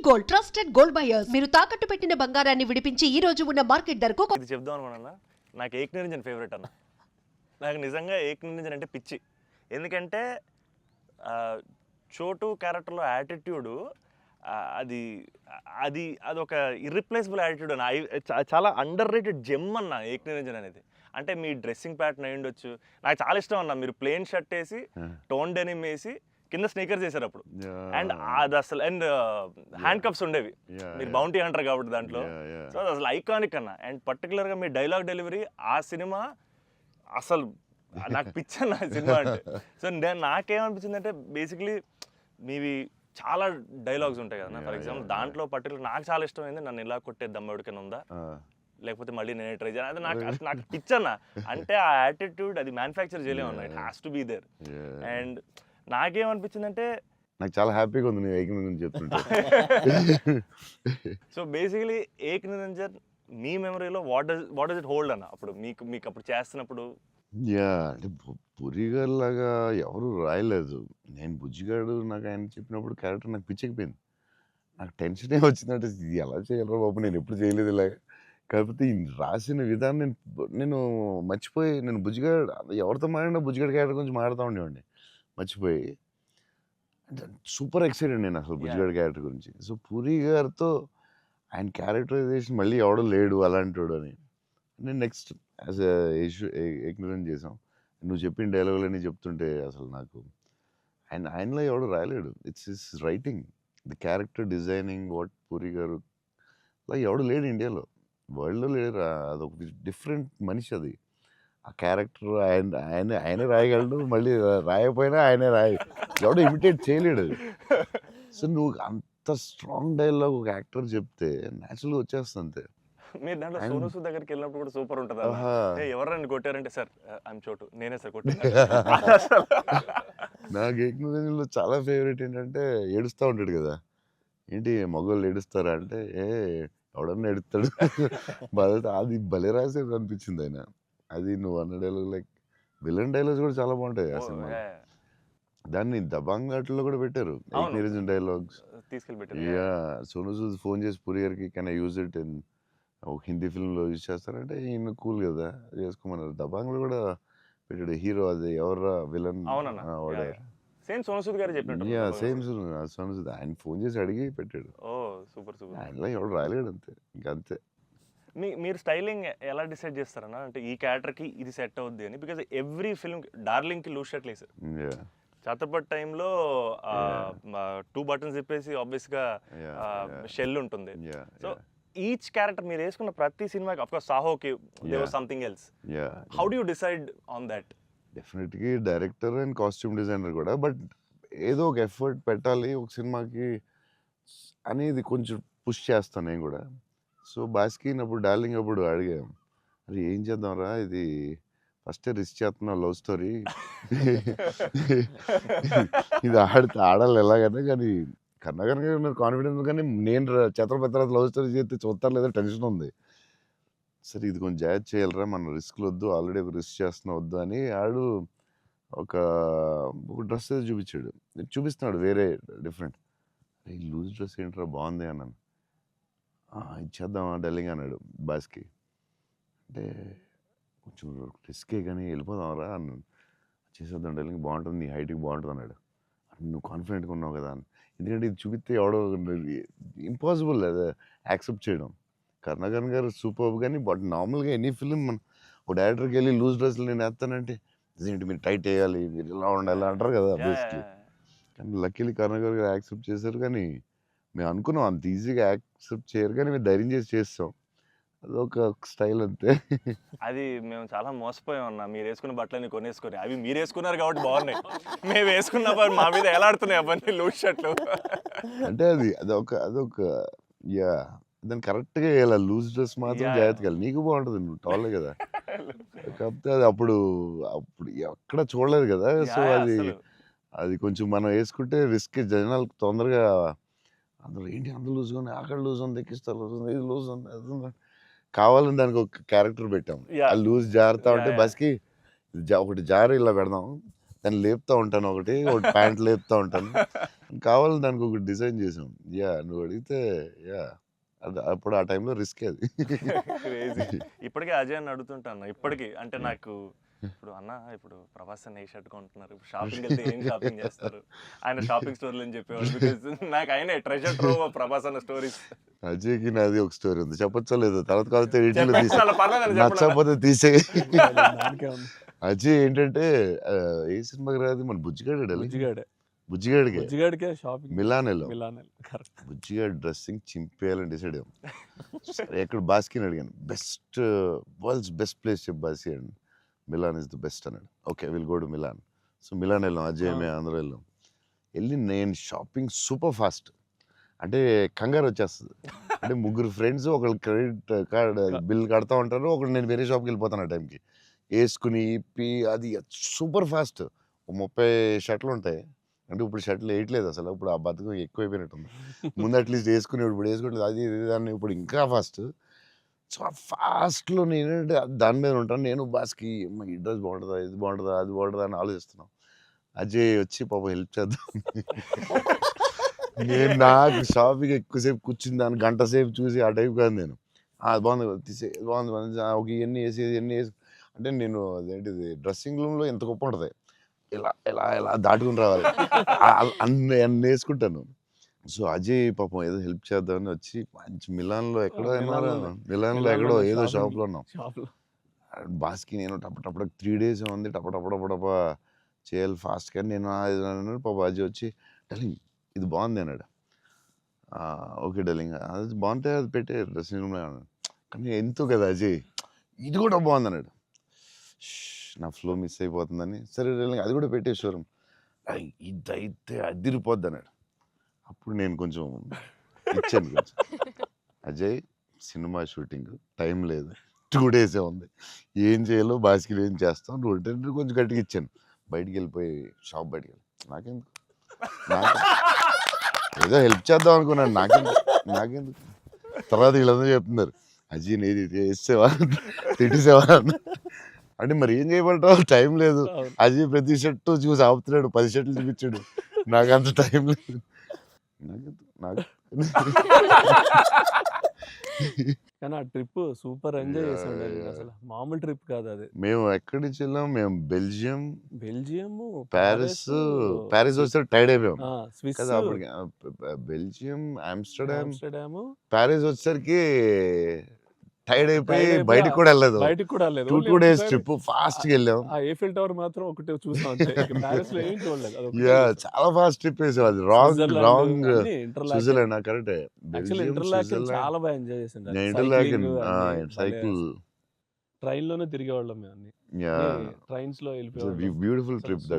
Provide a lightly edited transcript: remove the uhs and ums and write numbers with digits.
Gold trusted gold buyers. మీరు తాకట్టు పెట్టిన బంగారాన్ని విడిపించి ఈ రోజు ఉన్న మార్కెట్ ధరకు ఇది చెప్దాం అనుకున్నా. నాకు ఏక్ నిరంజన్ ఫేవరెట్ అన్న. నాకు నిజంగా ఏక్ నిరంజన్ అంటే పిచ్చి. ఎందుకంటే చోటు క్యారెక్టర్లో యాటిట్యూడు అది అది అదొక ఇర్రిప్లేసబుల్ యాటిట్యూడ్ అన్న. చాలా అండర్ రేటెడ్ జెమ్ అన్న ఏక్ నిరంజన్ అనేది. అంటే మీ డ్రెస్సింగ్ ప్యాటర్న్ అయి ఉండొచ్చు. నాకు చాలా ఇష్టం అన్న. మీరు ప్లెయిన్ షర్ట్ వేసి టోన్ డెనిమ్ వేసి కింద స్నీకర్స్ చేశారు అప్పుడు. అండ్ అది అసలు అండ్ హ్యాండ్ కప్స్ ఉండేవి. మీరు బౌంటీ హంటర్ కాబట్టి దాంట్లో. సో అది అసలు ఐకానిక్ అన్న. అండ్ పర్టికులర్గా మీ డైలాగ్ డెలివరీ ఆ సినిమా అసలు నాకు పిచ్చన్న సినిమా అంటే. సో నాకేమనిపించింది అంటే బేసిక్లీ మీవి చాలా డైలాగ్స్ ఉంటాయి కదా. ఫర్ ఎగ్జాంపుల్ దాంట్లో పర్టికులర్ నాకు చాలా ఇష్టమైంది నన్ను ఇలా కొట్టే దమ్మడికైనా ఉందా, లేకపోతే మళ్ళీ నేనే ట్రై చేయాలి. అది నాకు పిచ్చన్న. అంటే ఆ యాటిట్యూడ్ అది మ్యానుఫ్యాక్చర్ చేయలేము అన్న. It has to be there. And నాకేమనిపించిందంటే నాకు చాలా హ్యాపీగా ఉంది ఏక్ నిరంజన్ చెప్తుంటే. సో బేసికలీ ఏక్ నిరంజన్ మీ మెమరీలో వాట్ డస్ ఇట్ హోల్డ్ అన్న? అప్పుడు మీకు అప్పుడు చేస్తున్నప్పుడు అంటే పురిగారు లాగా ఎవరు రాయలేదు. నేను బుజ్జిగాడు నాకు ఆయన చెప్పినప్పుడు క్యారెక్టర్ నాకు పిచ్చెక్కిపోయింది. నాకు టెన్షనే వచ్చిందంటే ఇది ఎలా చేయాలరా బాబు, నేను ఎప్పుడు చేయలేదు ఇలాగా. కాకపోతే రాసిన విధానం నేను మర్చిపోయి, నేను బుజ్జిగాడు ఎవరితో మాడినా బుజ్జిగాడు క్యారెక్టర్ గురించి మాడుతూ ఉండేవాడిని మర్చిపోయి. అంటే సూపర్ ఎక్సైటెడ్ నేను అసలు బుజ్జిగాడి క్యారెక్టర్ గురించి. సో పూరి గారితో ఆయన క్యారెక్టరైజేషన్ మళ్ళీ ఎవడో లేడు అలాంటి వాడు అని నేను నెక్స్ట్ యాజ్ ఏక్ నిరంజన్ చేసాం. నువ్వు చెప్పిన డైలాగులన్నీ చెప్తుంటే అసలు నాకు ఆయనలో ఎవడు రాయలేడు. It's his writing, the character designing, what Puri garu అలా ఎవడు లేడు ఇండియాలో, వరల్డ్లో లేడు. అదొక డిఫరెంట్ మనిషి అది. ఆ క్యారెక్టర్ ఆయనే రాయగలడు, మళ్ళీ రాయకపోయినా ఆయనే ఎవడో ఇమిటేట్ చేయలేడు. సో నువ్వు అంత స్ట్రాంగ్ డైలాగ్ ఒక యాక్టర్ చెప్తే న్యాచురల్గా వచ్చేస్తుంది అంతే. మీరు దాంట్లో సోనూ సూద్ దగ్గరికి వెళ్ళినప్పుడు కూడా సూపర్ ఉంటుంది. ఎవరన్నా కొట్టారంటే సార్ ఐఎమ్ చోటు, నేనే సార్ కొట్టాను. నాకు ఏక్ నిరంజన్లో చాలా ఫేవరెట్ ఏంటంటే ఏడుస్తూ ఉంటాడు కదా. ఏంటి మగవాళ్ళు ఏడుస్తారా అంటే ఎవడన్నా ఏడుస్తాడు బాధ. అది భలే రాసేది అనిపించింది ఆయన. అది నువ్వు అన్న డైలాగ్ లైక్ విలన్ డైలాగ్స్ కూడా చాలా బాగుంటాయి ఆ సినిమా. దాన్ని దబాంగ్ ఘాట్లో కూడా పెట్టారు ఏక్ నిరంజన్ డైలాగ్స్ తీసుకెళ్ళి. సోనూ సూద్ ఫోన్ చేసి పూరి గారికి can I use it in ఒక హిందీ ఫిల్మ్లో యూజ్ చేస్తారంటే ఈయన కూల్ కదా చేసుకోమన్నారు. దబాంగ్లో కూడా పెట్టాడు హీరో. అది ఎవరా విలన్ సేమ్ సోనూ సూద్ గారు చెప్పినట్టు. సేమ్ సోనూ సూద్ ఆయన ఫోన్ చేసి అడిగి పెట్టాడు. ఆయనలో ఎవడు రాయలేడు అంతే, ఇంకంతే. మీరు స్టైలింగ్ ఎలా డిసైడ్ చేస్తారన్నా? అంటే ఈ క్యారెక్టర్కి ఇది సెట్ అవుద్ది అని. బికాజ్ ఎవ్రీ ఫిల్మ్ డార్లింగ్కి లూజ్ షర్ట్ వేసారు. ఛత్రపతి టైంలో 2 బటన్స్ చెప్పేసి ఆబ్వియస్గా షెల్ ఉంటుంది. సో ఈచ్ క్యారెక్టర్ మీరు వేసుకున్న ప్రతి సినిమాకి, ఆఫ్ కోర్స్ సాహోకి there was something else. How do you decide on that? డెఫినెట్గా డైరెక్టర్ అండ్ కాస్ట్యూమ్ డిజైనర్ కూడా, బట్ ఏదో ఒక ఎఫర్ట్ పెట్టాలి ఒక సినిమాకి అనేది కొంచెం పుష్ చేస్తాను నేను కూడా. సో బాస్కిన్ అప్పుడు డార్లింగ్ అప్పుడు అడిగాం, అది ఏం చేద్దాంరా, ఇది ఫస్టే రిస్క్ చేస్తున్నావు లవ్ స్టోరీ, ఇది ఆడాలి ఎలాగైనా. కానీ కర్ణాకర్ గారు కాన్ఫిడెన్స్, కానీ నేను ఛత్రపతి లవ్ స్టోరీ చేస్తే చూస్తారు లేదా టెన్షన్ ఉంది. సరే ఇది కొంచెం జాగ్రత్త చేయాలరా, మనం రిస్క్లు వద్దు, ఆల్రెడీ ఒక రిస్క్ చేస్తున్నా వద్దు అని ఆడు ఒక డ్రెస్ చూపించాడు. చూపిస్తున్నాడు వేరే డిఫరెంట్. ఈ లూజ్ డ్రెస్ ఏంట్రా బాగుంది అన్నాను. ఇచ్చేద్దామా డార్లింగ్ అన్నాడు బాస్కి. అంటే కొంచెం రిస్కే కానీ వెళ్ళిపోదాంరా అన్నాను. చేసేద్దాం డార్లింగ్, బాగుంటుంది, నీ హైట్కి బాగుంటుంది అన్నాడు. నువ్వు కాన్ఫిడెంట్గా ఉన్నావు కదా అని. ఎందుకంటే ఇది చూపిస్తే ఎవడో ఇంపాసిబుల్ అది యాక్సెప్ట్ చేయడం. కర్ణాకర్ గారు సూపర్, కానీ బట్ నార్మల్గా ఎనీ ఫిలిం మన ఒక డైరెక్టర్కి వెళ్ళి లూజ్ డ్రెస్లు నేను వేస్తానంటే ఇదేంటి మీరు టైట్ వేయాలి, మీరు ఇలా ఉండాలి అంటారు కదా బేసిక్లీ. కానీ లక్కీలీ కర్ణాకర్ గారు యాక్సెప్ట్ చేశారు. కానీ మేము అనుకున్నాం అంత ఈజీగా యాక్సెప్ట్ చేయరు, కానీ మేము ధైర్యం చేసి చేస్తాం. అదొక స్టైల్ అంతే. అది మేము చాలా మోసపోయాం అన్న. మీరు వేసుకున్న బట్టలన్నీ కొనేసుకొని, అవి మీరు వేసుకున్నారు కాబట్టి బాగున్నాయి, మేము వేసుకున్నప్పుడు మా మీద ఎలా ఆడుతున్నాయి అవన్నీ లూజ్ షర్ట్లు. అంటే అదొక దాన్ని కరెక్ట్గా వేయాలి. లూజ్ డ్రెస్ మాత్రం జాగ్రత్తగా, నీకు బాగుంటుంది, నువ్వు టాలే కదా. కాకపోతే అది అప్పుడు ఎక్కడ చూడలేదు కదా. సో అది కొంచెం మనం వేసుకుంటే రిస్క్. జనాలకు తొందరగా అందులో ఏంటి అంత లూజ్గా ఉంది, అక్కడ లూజ్ ఉంది, ఎక్కిస్తారు లూజ్ ఉంది, ఇది లూజ్ ఉంది, అది ఉంది, కావాలని దానికి ఒక క్యారెక్టర్ పెట్టాం. ఆ లూజ్ జారుతా ఉంటే బస్కి ఒకటి జారు ఇలా పెడదాం, దాన్ని లేపుతూ ఉంటాను, ఒకటి ప్యాంట్ లేపుతూ ఉంటాను. కావాలని దానికి ఒక డిజైన్ చేసాం. నువ్వు అడిగితే అది అప్పుడు ఆ టైంలో రిస్క్ అది. క్రేజీ. ఇప్పటికే అజయ్ అని అడుగుతుంటాను ఇప్పటికీ. అంటే నాకు ఇప్పుడు అన్న ఇప్పుడు ప్రభాస్ అన్న ఏ షర్ట్ కొంటున్నారు, ఇప్పుడు షాపింగ్ వెళ్తే ఏం షాపింగ్ చేస్తారు, ఆయన షాపింగ్ స్టోర్లు అని చెప్పేవాళ్ళు. బికాజ్ నాకు ఆయన ట్రెజర్ ట్రోవ్ ప్రభాస్ అన్న స్టోరీస్. అజయ్కి నాది ఒక స్టోరీ ఉంది, చెప్పచ్చో లేదో తర్వాత కాకపోతే ఎడిట్లో తీసే, పర్లేదు నచ్చకపోతే తీసే. దానికే ఉంది. అజయ్ ఏంటంటే ఏ సినిమాకి రాదు మన బుజ్జిగాడే బుజ్జిగాడే బుజ్జిగాడికి బుజ్జిగాడికే షాపింగ్ మిలాన్ వెళ్ళాం. Milan correct. బుజ్జిగాడి డ్రెస్సింగ్ చింపేయాలని డిసైడ్ అయ్యాం. సరే ఎక్కడ బాస్కిని అడిగాను, వరల్డ్స్ బెస్ట్ ప్లేస్ చెప్పు బాస్కి అని. మిలాన్ ఇస్ ద బెస్ట్ అన్నాడు. Okay will go to Milan. So Milan వెళ్ళాం, అజయ్ మేము అందరూ వెళ్ళాం. వెళ్ళి నేను షాపింగ్ సూపర్ ఫాస్ట్, అంటే కంగారు వచ్చేస్తుంది. అంటే ముగ్గురు ఫ్రెండ్స్ ఒకళ్ళు క్రెడిట్ కార్డ్ బిల్ కడతా ఉంటారు, ఒకళ్ళు నేను వేరే షాప్కి వెళ్ళిపోతాను ఆ టైంకి. వేసుకుని ఇప్పి అది సూపర్ ఫాస్ట్. 30 షర్ట్లు ఉంటాయి. అంటే ఇప్పుడు షర్ట్లు వేయట్లేదు అసలు, ఇప్పుడు ఆ బతుకు ఎక్కువైపోయినట్టుంది. ముందు అట్లీస్ట్ వేసుకుని ఇప్పుడు వేసుకోవట్లేదు, అది దాన్ని ఇప్పుడు ఇంకా ఫాస్ట్. సో ఆ ఫాస్ట్లో నేను దాని మీద ఉంటాను. నేను బాస్కి ఈ డ్రెస్ బాగుంటుందా, ఇది బాగుంటుందా, అది బాగుంటుందా అని ఆలోచిస్తున్నాను. అజయ్ వచ్చి పాపం హెల్ప్ చేద్దాం. నేను నాకు షాపింగ్ ఎక్కువసేపు కూర్చుని దాన్ని గంట సేపు చూసి ఆ టైప్ కాదు నేను. బాగుంది తీసే, బాగుంది ఒక ఇవన్నీ వేసి అంటే నేను అదేంటిది డ్రెస్సింగ్ రూమ్లో ఎంత గొప్ప ఉంటుంది, ఇలా ఇలా ఇలా దాటుకుని రావాలి, అన్ని వేసుకుంటాను. సో అజయ్ పాపం ఏదో హెల్ప్ చేద్దామని వచ్చి మంచి మిలాన్లో ఎక్కడో మిలాన్లో ఎక్కడో ఏదో షాప్లో ఉన్నాం. బాస్కి నేను టపటప్పుడు 3 days ఉంది, టపటపడపడప చేయాలి ఫాస్ట్. కానీ నేను పాప అజయ్ వచ్చి డార్లింగ్ ఇది బాగుంది అన్నాడు. ఓకే డార్లింగ్ అది బాగుంటే అది పెట్టే డ్రెస్సింగ్ రూమ్లో అన్నాడు. కానీ ఎంతో కదా అజయ్ ఇది కూడా బాగుంది అన్నాడు. నా ఫ్లో మిస్ అయిపోతుందని సరే డార్లింగ్ అది కూడా పెట్టే షోరూమ్, ఇదైతే అదిరిపోద్ది అన్నాడు. అప్పుడు నేను కొంచెం ఇచ్చాను కొంచెం. అజయ్ సినిమా షూటింగ్ టైం లేదు, 2 days ఉంది, ఏం చేయాలో బాస్కిలో ఏం చేస్తాం, నువ్వు కొంచెం గట్టిగా ఇచ్చాను. బయటికి వెళ్ళిపోయి షాప్ బయటికి వెళ్ళి నాకెందుకు ఏదో హెల్ప్ చేద్దాం అనుకున్నాను, నాకెందుకు. తర్వాత వీళ్ళందరూ చెప్తున్నారు అజయ్ నేది వేసేవా తిట్టేసేవా అంటే మరి ఏం చేయమంటావు, టైం లేదు. అజయ్ ప్రతి షర్టు చూసి ఆపుతున్నాడు, 10 షర్ట్లు చూపించాడు, నాకు అంత టైం లేదు. నాకు కానీ ఆ ట్రిప్ సూపర్ ఎంజాయ్ చేసాడు అసలు, మామూలు ట్రిప్ కాదు అది. మేము ఎక్కడి నుంచి వెళ్ళాం, మేము బెల్జియం, ప్యారిస్ ప్యారిస్ వస్తే టైర్డ్ అయిపోయాం స్విస్ కదా అప్పటికి. బెల్జియం, ఆమ్స్టర్డామ్, ఆమ్స్టర్డామ్, ప్యారిస్ వచ్చేసరికి టైర్డ్ అయిపోయి బయటకు కూడా వెళ్ళలేదు. 2 days ట్రిప్ ఫాస్ట్ గా వెళ్ళాం. ఆ ఏఫిల్ టవర్ మాత్రం ఒకటే చూసాం అంతే, ప్యారిస్ లో ఏం చూడలేదు. చాలా ఫాస్ట్ ట్రిప్ వేసాం. అది రాంగ్ స్విట్జర్లాండ్ కరెక్ట్. చాలా బాగా ఎంజాయ్ చేసాం. ఇంటర్లాకెన్ సైకిల్ ట్రైన్ లోనే తిరిగేవాళ్ళం మేము, అన్ని ట్రైన్స్ లో వెళ్ళిపోయాం. Beautiful trip.